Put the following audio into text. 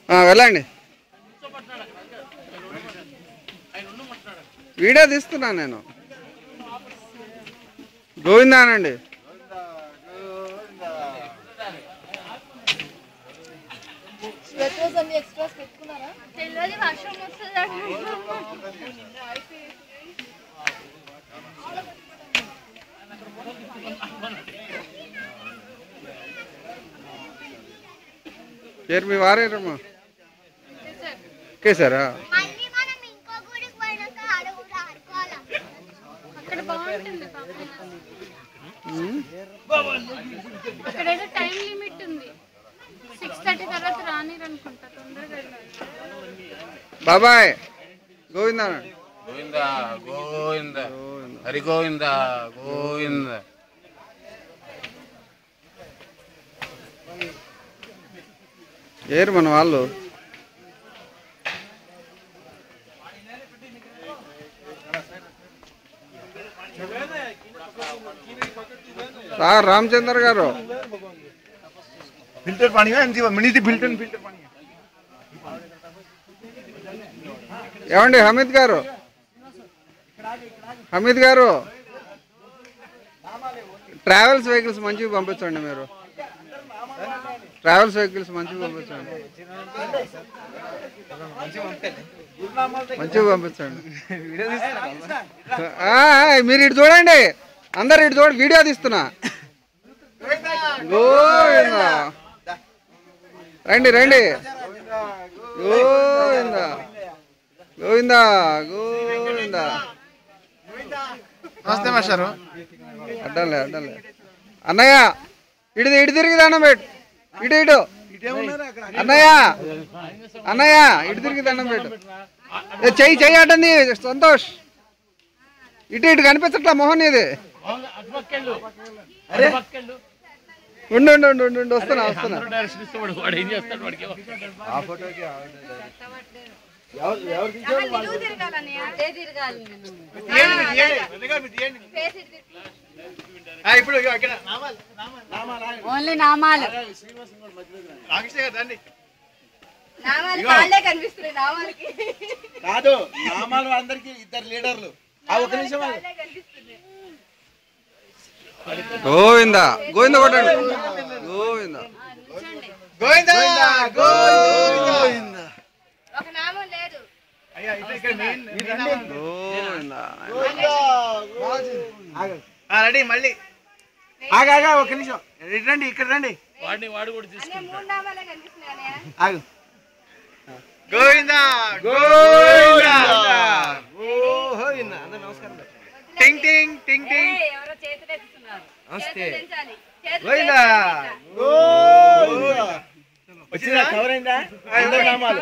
వెళ్ళండి. వీడియో తీస్తున్నాను నేను. గోవిందానండి. పేరు మీ వారేరమ్మా? కేసారా? బాబాయ్ గోవిందా గోవిందా గోవింద హరి గోవింద గోవింద. ఏరు మన వాళ్ళు. సార్ రామచంద్ర గారు filter pani mini filter pani. ఏమండి హమీద్ గారు, హమీద్ గారు ట్రావెల్స్ వెహికల్స్ మంచివి పంపించండి. మీరు ట్రావెల్స్ వెహికల్స్ మంచివి పంపించండి, మంచివి పంపించండి. మీరు ఇటు చూడండి, అందరు ఇటు చూడండి, వీడియో తీస్తున్నా. గోవిందా రండి రండి. గోవిందా గోవిందా గోవిందా. నమస్తే మాస్టారు. అడ్డంలే అడ్డంలే. అన్నయ్య ఇటు తిరిగి దండం పెట్టు. ఇటు ఇటు అన్నయ్య, అన్నయ్య ఇటు తిరిగి దండం పెట్టు. చెయ్యి చెయ్యి అడ్డంది సంతోష్. ఇటు ఇటు కనిపించట్లా మోహన్. ఇది ఉండు ఉండు ఉండు ఉండు వస్తున్నా వస్తున్నా. ఓన్లీ నామాలు కాదు, నామాలు అందరికి ఇద్దరు లీడర్లు. ఒక నిమిషం గోవిందా గోవింద కొట్టండి. గోవిందా గోవిందా గోవిందా. రెడీ మళ్ళీ ఆగా ఒక నిమిషం రండి, ఇక్కడ రండి. వాడు కూడా తీసుకుంటా. గోవిందా గోవిందా గోవిందా. అందరూ నమస్కారం. టింగ్ టింగ్ టింగ్ టింగ్. నమస్తే. గోవిందా గోవిందా. వచ్చిందా? కవర్ అయిందా? అందరు నామాలు